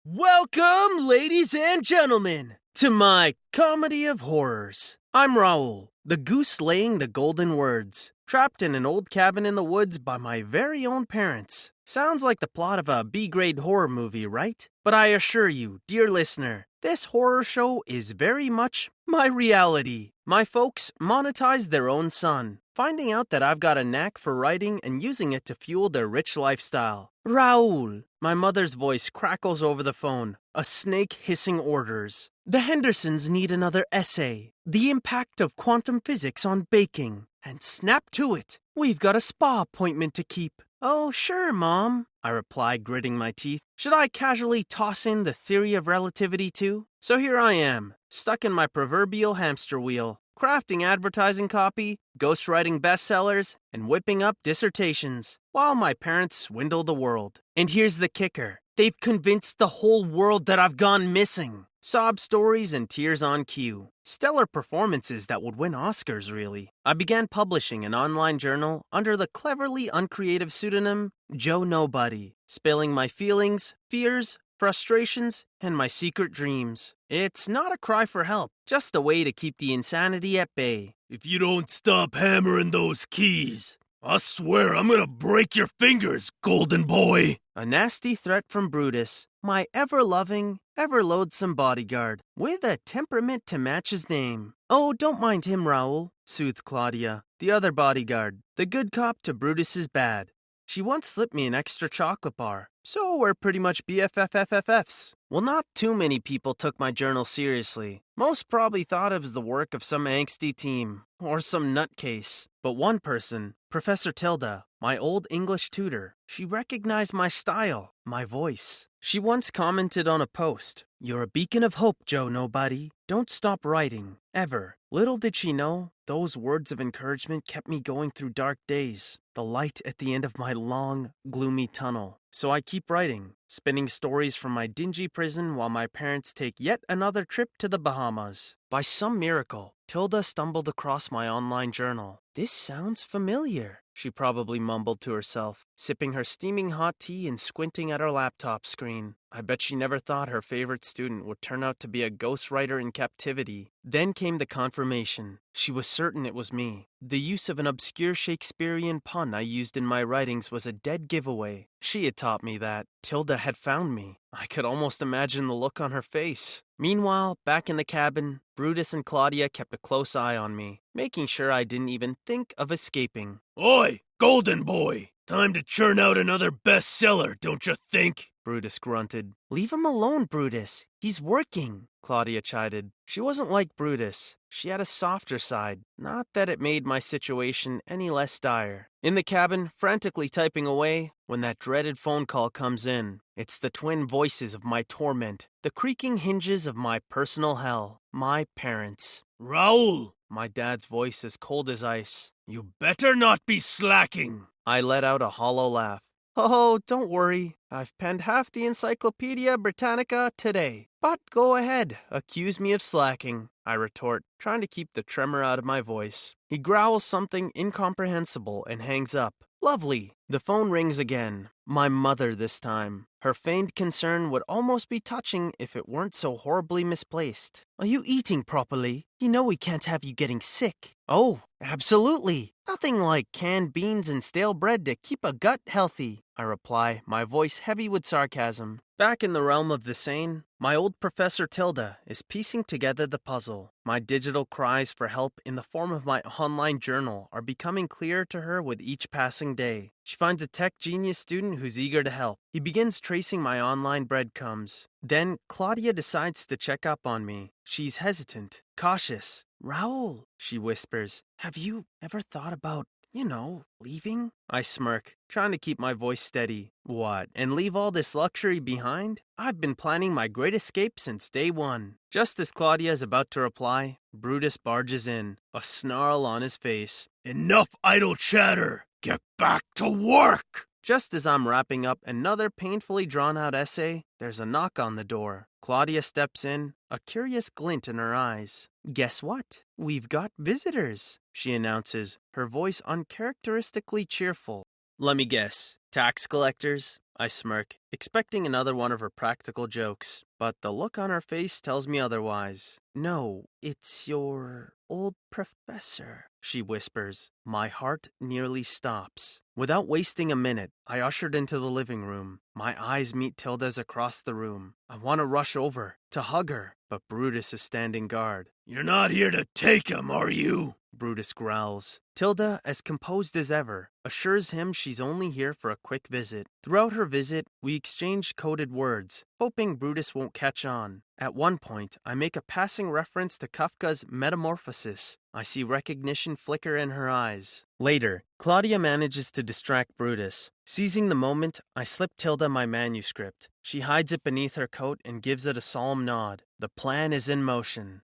Welcome, ladies and gentlemen, to my comedy of horrors. I'm Raul, the goose laying the golden words, trapped in an old cabin in the woods by my very own parents. Sounds like the plot of a B-grade horror movie, right? But I assure you, dear listener, this horror show is very much my reality. My folks monetize their own son, finding out that I've got a knack for writing and using it to fuel their rich lifestyle. Raul, my mother's voice crackles over the phone, a snake hissing orders. The Hendersons need another essay. The impact of quantum physics on baking. And snap to it. We've got a spa appointment to keep. Oh, sure, Mom, I reply, gritting my teeth. Should I casually toss in the theory of relativity too? So here I am, stuck in my proverbial hamster wheel, crafting advertising copy, ghostwriting bestsellers, and whipping up dissertations, while my parents swindle the world. And here's the kicker. They've convinced the whole world that I've gone missing. Sob stories and tears on cue. Stellar performances that would win Oscars, really. I began publishing an online journal under the cleverly uncreative pseudonym Joe Nobody, spilling my feelings, fears, frustrations, and my secret dreams. It's not a cry for help, just a way to keep the insanity at bay. If you don't stop hammering those keys, I swear I'm gonna break your fingers, golden boy. A nasty threat from Brutus, my ever-loving, ever-loathsome bodyguard, with a temperament to match his name. Oh, don't mind him, Raul, soothed Claudia, the other bodyguard, the good cop to Brutus's bad. She once slipped me an extra chocolate bar, so we're pretty much BFFFFFs. Well, not too many people took my journal seriously. Most probably thought it was the work of some angsty teen, or some nutcase. But one person, Professor Tilda, my old English tutor, she recognized my style, my voice. She once commented on a post, "You're a beacon of hope, Joe Nobody. Don't stop writing, ever." Little did she know, those words of encouragement kept me going through dark days, the light at the end of my long, gloomy tunnel. So I keep writing, spinning stories from my dingy prison while my parents take yet another trip to the Bahamas. By some miracle, Tilda stumbled across my online journal. "This sounds familiar," she probably mumbled to herself, sipping her steaming hot tea and squinting at her laptop screen. I bet she never thought her favorite student would turn out to be a ghostwriter in captivity. Then came the confirmation. She was certain it was me. The use of an obscure Shakespearean pun I used in my writings was a dead giveaway. She had taught me that. Tilda had found me. I could almost imagine the look on her face. Meanwhile, back in the cabin, Brutus and Claudia kept a close eye on me, making sure I didn't even think of escaping. Oi, golden boy! Time to churn out another bestseller, don't you think? Brutus grunted. "Leave him alone, Brutus. He's working," Claudia chided. She wasn't like Brutus. She had a softer side. Not that it made my situation any less dire. In the cabin, frantically typing away, when that dreaded phone call comes in. It's the twin voices of my torment, the creaking hinges of my personal hell. My parents. Raul! My dad's voice as cold as ice. You better not be slacking! I let out a hollow laugh. "Oh, don't worry. I've penned half the Encyclopedia Britannica today. But go ahead, accuse me of slacking," I retort, trying to keep the tremor out of my voice. He growls something incomprehensible and hangs up. Lovely. The phone rings again. My mother this time. Her feigned concern would almost be touching if it weren't so horribly misplaced. "Are you eating properly? You know we can't have you getting sick." "Oh, absolutely. Nothing like canned beans and stale bread to keep a gut healthy," I reply, my voice heavy with sarcasm. Back in the realm of the sane, my old Professor Tilda is piecing together the puzzle. My digital cries for help in the form of my online journal are becoming clearer to her with each passing day. She finds a tech genius student who's eager to help. He begins tracing my online breadcrumbs. Then Claudia decides to check up on me. She's hesitant, cautious. "Raul," she whispers, "have you ever thought about, leaving?" I smirk, trying to keep my voice steady. "What, and leave all this luxury behind? I've been planning my great escape since day one." Just as Claudia is about to reply, Brutus barges in, a snarl on his face. Enough idle chatter! Get back to work! Just as I'm wrapping up another painfully drawn-out essay, there's a knock on the door. Claudia steps in, a curious glint in her eyes. "Guess what? We've got visitors," she announces, her voice uncharacteristically cheerful. "Let me guess. Tax collectors?" I smirk, expecting another one of her practical jokes. But the look on her face tells me otherwise. No, it's your old professor, she whispers. My heart nearly stops. Without wasting a minute, I ushered into the living room. My eyes meet Tilda's across the room. I want to rush over, to hug her, but Brutus is standing guard. You're not here to take him, are you? Brutus growls. Tilda, as composed as ever, assures him she's only here for a quick visit. Throughout her visit, we exchange coded words, hoping Brutus won't catch on. At one point, I make a passing reference to Kafka's Metamorphosis. I see recognition flicker in her eyes. Later, Claudia manages to distract Brutus. Seizing the moment, I slip Tilda my manuscript. She hides it beneath her coat and gives it a solemn nod. The plan is in motion.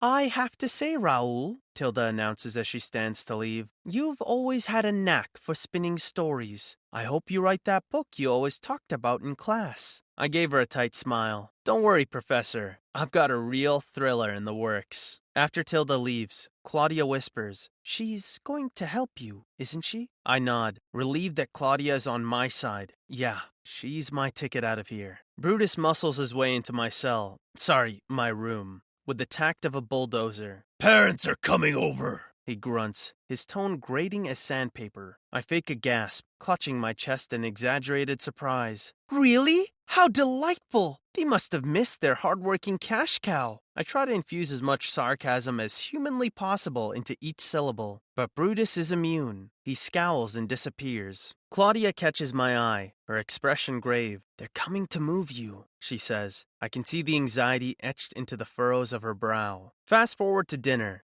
I have to say, Raoul, Tilda announces as she stands to leave, you've always had a knack for spinning stories. I hope you write that book you always talked about in class. I gave her a tight smile. Don't worry, Professor. I've got a real thriller in the works. After Tilda leaves, Claudia whispers, She's going to help you, isn't she? I nod, relieved that Claudia is on my side. Yeah, she's my ticket out of here. Brutus muscles his way into my cell. Sorry, my room. With the tact of a bulldozer. Parents are coming over, he grunts, his tone grating as sandpaper. I fake a gasp, clutching my chest in exaggerated surprise. Really? How delightful! They must have missed their hard-working cash cow. I try to infuse as much sarcasm as humanly possible into each syllable, but Brutus is immune. He scowls and disappears. Claudia catches my eye, her expression grave. They're coming to move you, she says. I can see the anxiety etched into the furrows of her brow. Fast forward to dinner.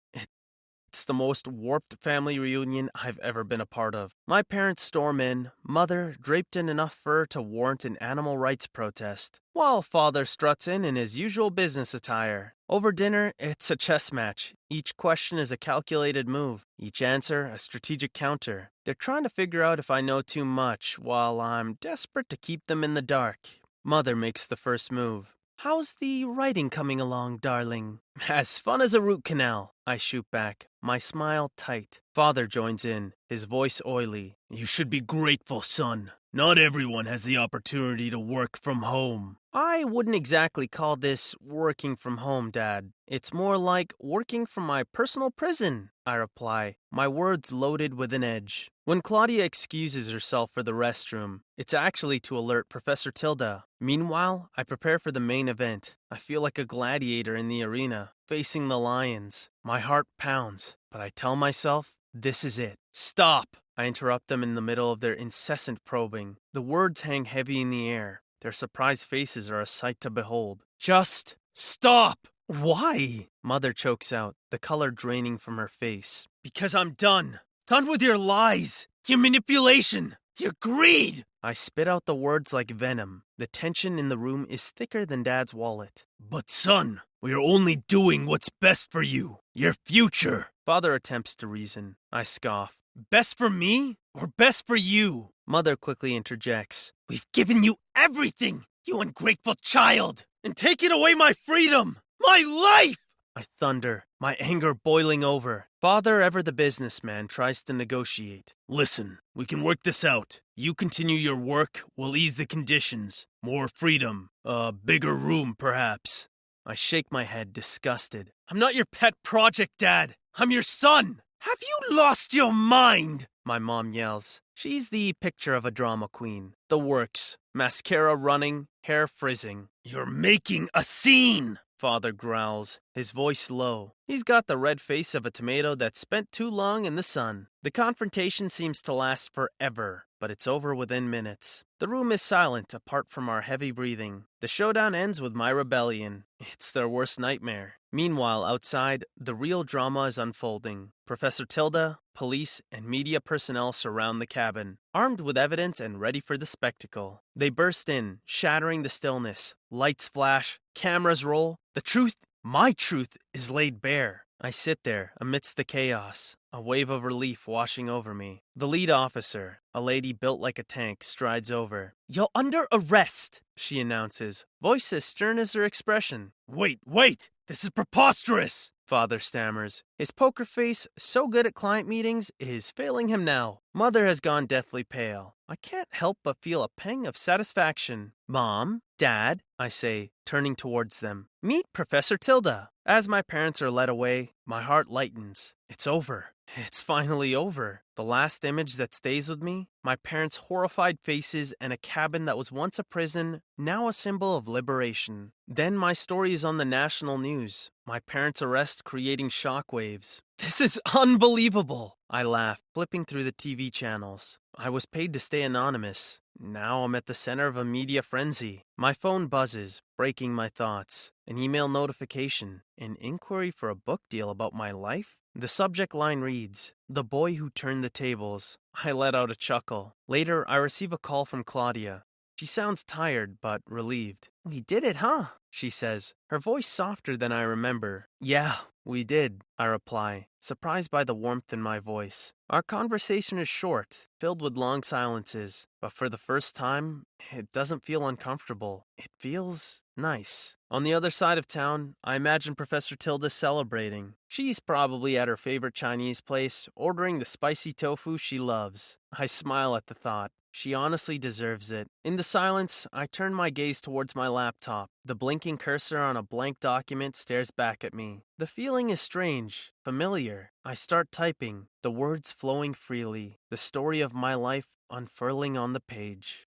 It's the most warped family reunion I've ever been a part of. My parents storm in, mother draped in enough fur to warrant an animal rights protest, while father struts in his usual business attire. Over dinner, it's a chess match. Each question is a calculated move, each answer a strategic counter. They're trying to figure out if I know too much, while I'm desperate to keep them in the dark. Mother makes the first move. How's the writing coming along, darling? As fun as a root canal, I shoot back, my smile tight. Father joins in, his voice oily. You should be grateful, son. Not everyone has the opportunity to work from home. I wouldn't exactly call this working from home, Dad. It's more like working from my personal prison, I reply, my words loaded with an edge. When Claudia excuses herself for the restroom, it's actually to alert Professor Tilda. Meanwhile, I prepare for the main event. I feel like a gladiator in the arena, facing the lions. My heart pounds, but I tell myself, this is it. Stop! I interrupt them in the middle of their incessant probing. The words hang heavy in the air. Their surprised faces are a sight to behold. Just stop! Why? Mother chokes out, the color draining from her face. Because I'm done. Done with your lies, your manipulation, your greed. I spit out the words like venom. The tension in the room is thicker than Dad's wallet. But son, we are only doing what's best for you, your future. Father attempts to reason. I scoff. Best for me or best for you? Mother quickly interjects. We've given you everything, you ungrateful child, and taken away my freedom, my life! I thunder, my anger boiling over. Father, ever the businessman, tries to negotiate. Listen, we can work this out. You continue your work, we'll ease the conditions. More freedom, a bigger room, perhaps. I shake my head, disgusted. I'm not your pet project, Dad. I'm your son. Have you lost your mind? My mom yells. She's the picture of a drama queen. The works. Mascara running, hair frizzing. You're making a scene! Father growls, his voice low. He's got the red face of a tomato that's spent too long in the sun. The confrontation seems to last forever, but it's over within minutes. The room is silent apart from our heavy breathing. The showdown ends with my rebellion. It's their worst nightmare. Meanwhile, outside, the real drama is unfolding. Professor Tilda, police, and media personnel surround the cabin, armed with evidence and ready for the spectacle. They burst in, shattering the stillness. Lights flash, cameras roll. The truth, my truth, is laid bare. I sit there amidst the chaos, a wave of relief washing over me. The lead officer, a lady built like a tank, strides over. You're under arrest, she announces, voice as stern as her expression. Wait! This is preposterous! Father stammers. His poker face, so good at client meetings, is failing him now. Mother has gone deathly pale. I can't help but feel a pang of satisfaction. Mom, Dad, I say, turning towards them. Meet Professor Tilda. As my parents are led away, my heart lightens. It's over. It's finally over. The last image that stays with me, my parents' horrified faces and a cabin that was once a prison, now a symbol of liberation. Then my story is on the national news. My parents' arrest creating shockwaves. This is unbelievable! I laugh, flipping through the TV channels. I was paid to stay anonymous. Now I'm at the center of a media frenzy. My phone buzzes, breaking my thoughts. An email notification. An inquiry for a book deal about my life? The subject line reads, "The boy who turned the tables." I let out a chuckle. Later, I receive a call from Claudia. She sounds tired, but relieved. "We did it, huh?" she says, her voice softer than I remember. "Yeah, we did," I reply, surprised by the warmth in my voice. Our conversation is short, filled with long silences, but for the first time, it doesn't feel uncomfortable. It feels nice. On the other side of town, I imagine Professor Tilda celebrating. She's probably at her favorite Chinese place, ordering the spicy tofu she loves. I smile at the thought. She honestly deserves it. In the silence, I turn my gaze towards my laptop. The blinking cursor on a blank document stares back at me. The feeling is strange, familiar. I start typing, the words flowing freely, the story of my life unfurling on the page.